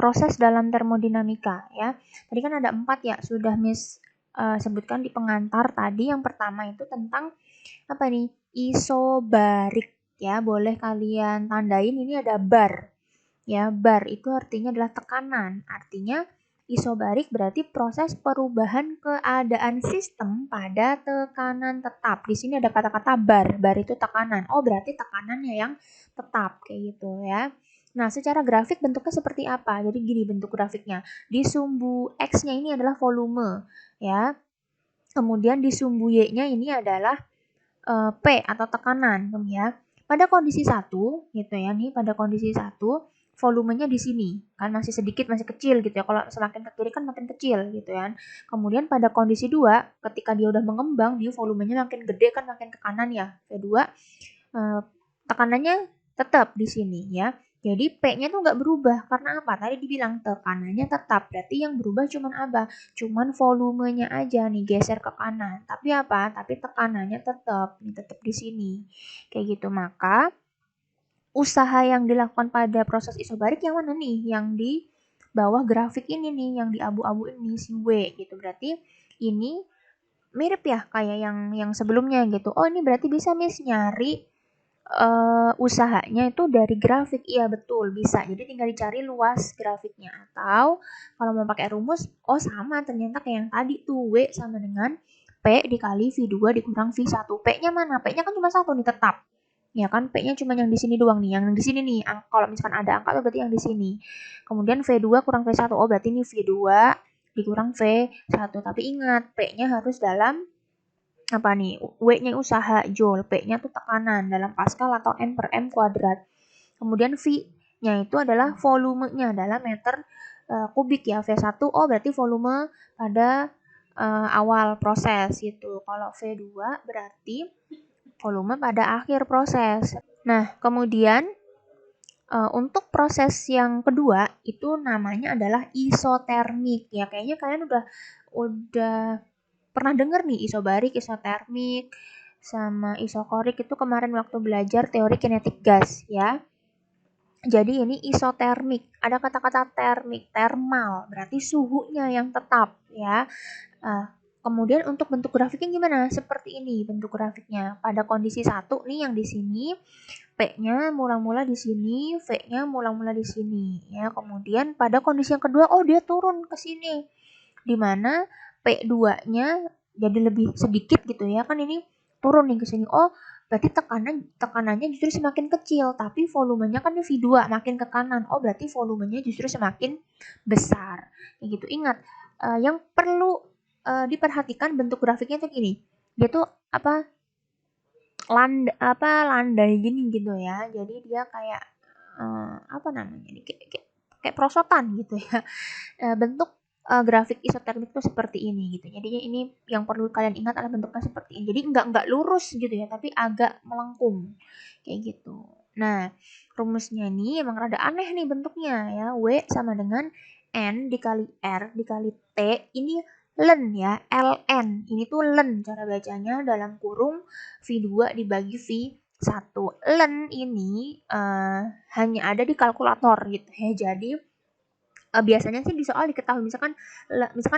proses dalam termodinamika ya. Tadi kan ada 4 ya, sudah sebutkan di pengantar tadi. Yang pertama itu tentang apa nih? Isobarik ya. Boleh kalian tandain ini ada bar. Ya, bar itu artinya adalah tekanan. Artinya isobarik berarti proses perubahan keadaan sistem pada tekanan tetap. Di sini ada kata-kata bar. Bar itu tekanan. Oh, berarti tekanannya yang tetap kayak gitu ya. Nah, secara grafik bentuknya seperti apa? Jadi gini bentuk grafiknya. Di sumbu X-nya ini adalah volume ya. Kemudian di sumbu Y-nya ini adalah P atau tekanan ya. Pada kondisi 1 gitu ya nih, pada kondisi 1 volumenya di sini kan masih sedikit, masih kecil gitu ya. Kalau semakin ke kiri kan makin kecil gitu kan. Kemudian pada kondisi 2 ketika dia udah mengembang, dia volumenya makin gede kan, makin ke kanan ya. V2 tekanannya tetap di sini ya. Jadi P-nya tuh nggak berubah. Karena apa? Tadi dibilang tekanannya tetap. Berarti yang berubah cuman apa? Cuman volumenya aja nih geser ke kanan. Tapi apa? Tapi tekanannya tetap. Nih tetap di sini. Kayak gitu. Maka usaha yang dilakukan pada proses isobarik yang mana nih? Yang di bawah grafik ini nih, yang di abu-abu ini si W gitu. Berarti ini mirip ya kayak yang sebelumnya gitu. Oh, ini berarti bisa Miss nyari usahanya itu dari grafik. Iya betul, bisa. Jadi tinggal dicari luas grafiknya. Atau kalau mau pakai rumus, oh sama ternyata kayak yang tadi tuh, W sama dengan P dikali V2 dikurang V1. P-nya mana? P-nya kan cuma 1 nih tetap. Ya kan, P-nya cuma yang di sini doang nih. Yang di sini nih, kalau misalkan ada angka tuh berarti yang di sini. Kemudian V2 kurang V1. Oh, berarti ini V2 dikurang V1. Tapi ingat, P-nya harus dalam apa nih, W-nya usaha, joule, P-nya tuh tekanan dalam Pascal atau N per M kuadrat. Kemudian V-nya itu adalah volumenya dalam meter kubik ya, V1, oh berarti volume pada awal proses gitu. Kalau V2 berarti volume pada akhir proses. Nah, kemudian untuk proses yang kedua itu namanya adalah isotermik ya. Kayaknya kalian udah pernah dengar nih isobarik, isotermik, sama isokorik itu kemarin waktu belajar teori kinetik gas ya. Jadi ini isotermik, ada kata-kata termik, thermal, berarti suhunya yang tetap ya. Kemudian untuk bentuk grafiknya gimana? Seperti ini bentuk grafiknya. Pada kondisi 1 nih yang di sini, P-nya mula-mula di sini, V-nya mula-mula di sini ya. Kemudian pada kondisi yang kedua, oh dia turun ke sini. Di mana P2-nya jadi lebih sedikit gitu ya. Kan ini turun nih ke sini. Oh, berarti tekanannya justru semakin kecil, tapi volumenya kan V2 makin ke kanan. Oh, berarti volumenya justru semakin besar. Kayak gitu. Ingat, yang perlu diperhatikan bentuk grafiknya tuh gini. Dia tuh landai gini gitu ya. Jadi dia kayak apa namanya nih? Kayak prosotan gitu ya. Bentuk grafik isotermik itu seperti ini gitu. Jadi ini yang perlu kalian ingat adalah bentuknya seperti ini. Jadi enggak lurus gitu ya, tapi agak melengkung kayak gitu. Nah, rumusnya ini emang rada aneh nih bentuknya ya. W sama dengan N dikali R dikali T. Ini len ya, ln. Ini tuh len cara bacanya dalam kurung V2 dibagi V1. Len ini hanya ada di kalkulator gitu ya. Jadi biasanya sih di soal diketahui misalkan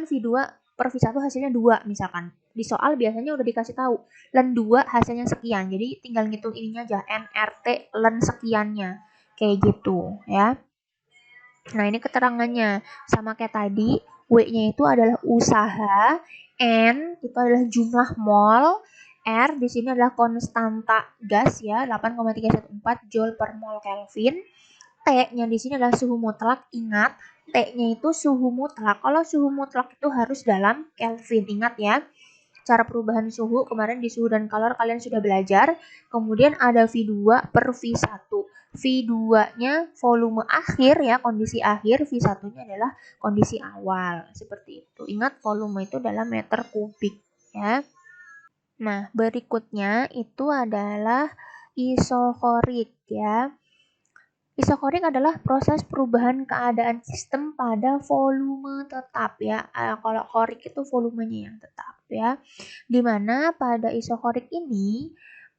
V2 per V1 hasilnya 2 misalkan. Di soal biasanya udah dikasih tahu len 2 hasilnya sekian. Jadi tinggal ngitung ininya aja nRT len sekiannya. Kayak gitu ya. Nah, ini keterangannya sama kayak tadi, W-nya itu adalah usaha, N itu adalah jumlah mol, R di sini adalah konstanta gas ya, 8,314 Joule per mol Kelvin. T-nya di sini adalah suhu mutlak. Ingat, T-nya itu suhu mutlak. Kalau suhu mutlak itu harus dalam Kelvin. Ingat ya. Cara perubahan suhu kemarin di suhu dan kalor kalian sudah belajar. Kemudian ada V2 per V1. V2-nya volume akhir ya, kondisi akhir. V1-nya adalah kondisi awal. Seperti itu. Ingat volume itu dalam meter kubik ya. Nah, berikutnya itu adalah isokorik ya. Isokorik adalah proses perubahan keadaan sistem pada volume tetap ya. Kalau korik itu volumenya yang tetap ya. Dimana pada isokorik ini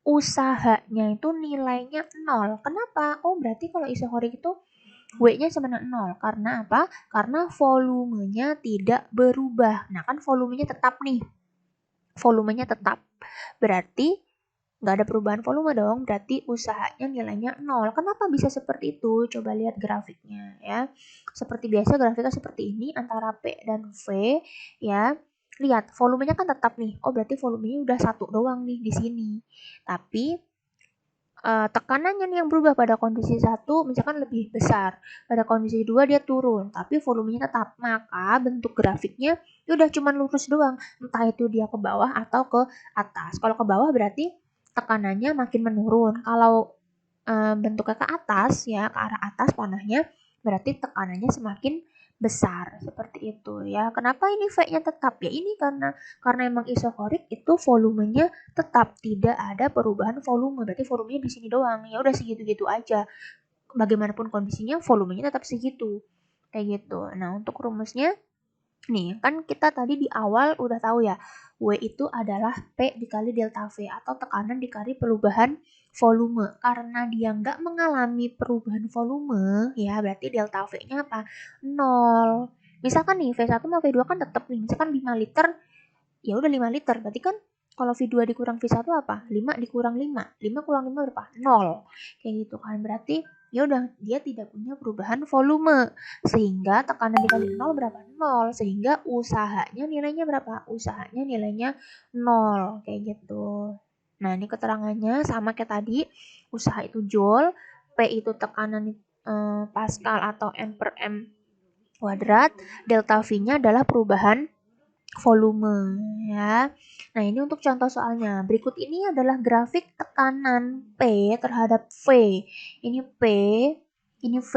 usahanya itu nilainya 0. Kenapa? Oh berarti kalau isokorik itu W-nya sama dengan 0. Karena apa? Karena volumenya tidak berubah. Nah, kan volumenya tetap nih. Volumenya tetap. Berarti nggak ada perubahan volume dong. Berarti usahanya nilainya 0. Kenapa bisa seperti itu? Coba lihat grafiknya ya. Seperti biasa grafiknya seperti ini antara P dan V ya. Lihat, volumenya kan tetap nih. Oh, berarti volumenya udah 1 doang nih di sini. Tapi tekanannya nih yang berubah. Pada kondisi 1 misalkan lebih besar, pada kondisi 2 dia turun, tapi volumenya tetap. Maka bentuk grafiknya udah cuman lurus doang, entah itu dia ke bawah atau ke atas. Kalau ke bawah berarti tekanannya makin menurun. Kalau bentuknya ke atas ya, ke arah atas panahnya, berarti tekanannya semakin besar seperti itu ya. Kenapa ini V-nya tetap? Ya ini karena emang isokorik itu volumenya tetap, tidak ada perubahan volume. Berarti volumenya di sini doang. Ya udah segitu-gitu aja. Bagaimanapun kondisinya volumenya tetap segitu. Kayak gitu. Nah, untuk rumusnya nih, kan kita tadi di awal udah tahu ya, W itu adalah P dikali delta V atau tekanan dikali perubahan volume. Karena dia nggak mengalami perubahan volume, ya berarti delta V-nya apa? 0. Misalkan nih, V1 sama V2 kan tetap nih, misalkan 5 liter, ya udah 5 liter. Berarti kan kalau V2 dikurang V1 apa? 5 dikurang 5. 5 kurang 5 berapa? 0. Kayak gitu kan. Berarti ya udah dia tidak punya perubahan volume. Sehingga tekanan dikali 0 berapa? 0. Sehingga usahanya nilainya berapa? Usahanya nilainya 0. Kayak gitu. Nah, ini keterangannya sama kayak tadi. Usaha itu joule, P itu tekanan Pascal atau N per M kuadrat, delta V-nya adalah perubahan volume ya. Nah, ini untuk contoh soalnya. Berikut ini adalah grafik tekanan P terhadap V. Ini P, ini V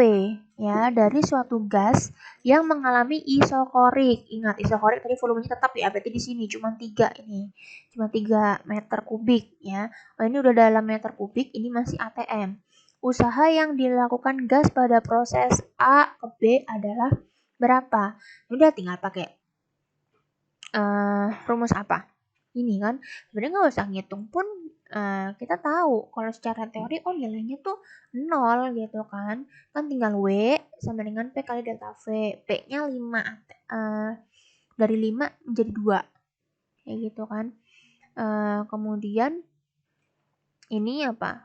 ya, dari suatu gas yang mengalami isokorik. Ingat, isokorik tadi volumenya tetap ya, berarti di sini cuma 3 ini. Cuma 3 meter kubik ya. Oh, ini udah dalam meter kubik, ini masih ATM. Usaha yang dilakukan gas pada proses A ke B adalah berapa? Udah tinggal pakai rumus apa? Ini kan sebenarnya nggak usah ngitung pun kita tahu kalau secara teori nilainya tuh 0 gitu kan. Kan tinggal W sama dengan P kali delta V. P-nya 5 dari 5 menjadi 2. Kayak gitu kan. Kemudian ini apa?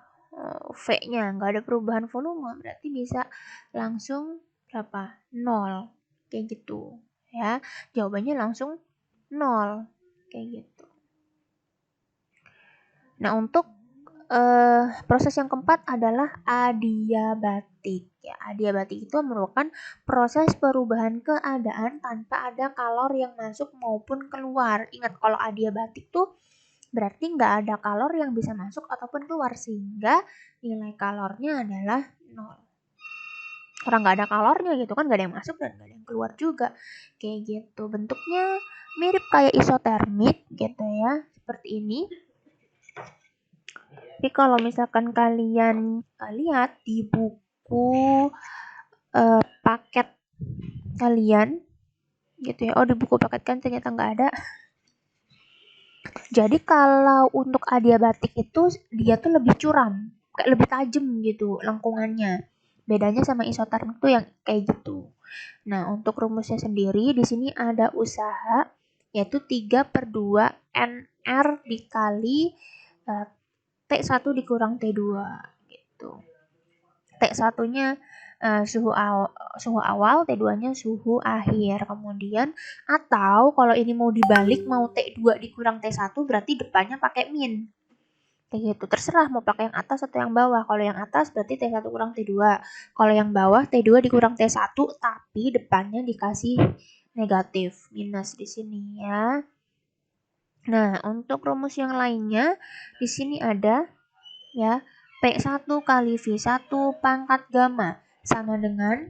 V-nya nggak ada perubahan volume, berarti bisa langsung berapa? 0. Kayak gitu ya. Jawabannya langsung 0 kayak gitu. Nah, untuk proses yang keempat adalah adiabatik. Ya, adiabatik itu merupakan proses perubahan keadaan tanpa ada kalor yang masuk maupun keluar. Ingat, kalau adiabatik tuh berarti nggak ada kalor yang bisa masuk ataupun keluar, sehingga nilai kalornya adalah 0. Karena nggak ada kalornya gitu kan, nggak ada yang masuk dan nggak ada yang keluar juga. Kayak gitu. Bentuknya mirip kayak isotermik gitu ya, seperti ini. Tapi kalau misalkan kalian lihat di buku paket kalian gitu ya, di buku paket kan ternyata nggak ada. Jadi kalau untuk adiabatik itu dia tuh lebih curam, kayak lebih tajam gitu lengkungannya. Bedanya sama isotermik tuh yang kayak gitu. Nah, untuk rumusnya sendiri di sini ada usaha yaitu 3/2 NR dikali T1 dikurang T2 gitu. T1-nya suhu awal, T2-nya suhu akhir. Kemudian atau kalau ini mau dibalik, mau T2 dikurang T1 berarti depannya pakai min. Kayak gitu. Terserah mau pakai yang atas atau yang bawah. Kalau yang atas berarti T1 kurang T2. Kalau yang bawah T2 dikurang T1 tapi depannya dikasih negatif, minus di sini ya. Nah, untuk rumus yang lainnya di sini ada ya, P1 kali V1 pangkat gamma sama dengan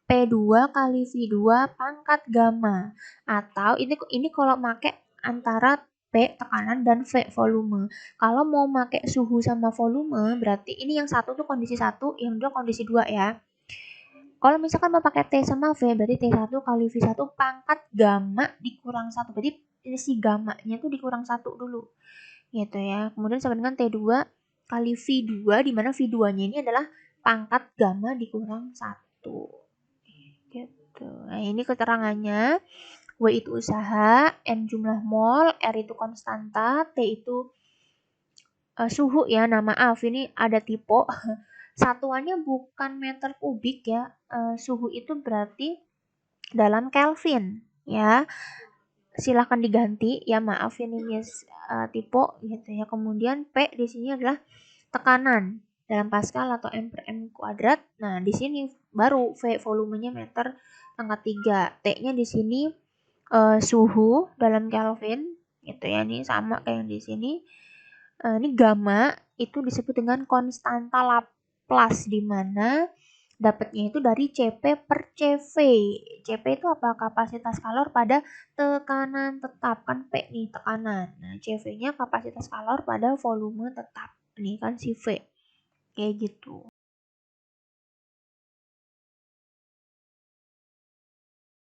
P2 kali V2 pangkat gamma. Atau ini kalau pakai antara P tekanan dan V volume. Kalau mau pakai suhu sama volume berarti ini yang satu tuh kondisi 1, yang dua kondisi 2 ya. Kalau misalkan mau pakai T sama V berarti T1 kali V1 pangkat gamma dikurang 1. Berarti ini si gammanya tuh dikurang 1 dulu. Gitu ya. Kemudian sama dengan T2 kali V2 di mana V2-nya ini adalah pangkat gamma dikurang 1. Gitu. Nah, ini keterangannya. W itu usaha, N jumlah mol, R itu konstanta, T itu suhu ya. Nah, maaf ini ada typo. Satuannya bukan meter kubik ya. Suhu itu berarti dalam Kelvin ya. Silahkan diganti ya, maaf ini miss typo gitu ya. Kemudian P di sini adalah tekanan dalam Pascal atau M per M kuadrat. Nah, di sini baru V volumenya meter pangkat 3. T-nya di sini suhu dalam Kelvin gitu ya. Ini sama kayak yang di sini. Ini gamma itu disebut dengan konstanta Laplace, di mana dapatnya itu dari Cp per Cv. Cp itu apa? Kapasitas kalor pada tekanan tetap, kan P nih tekanan. Nah, Cv-nya kapasitas kalor pada volume tetap. Ini kan si V. Kayak gitu.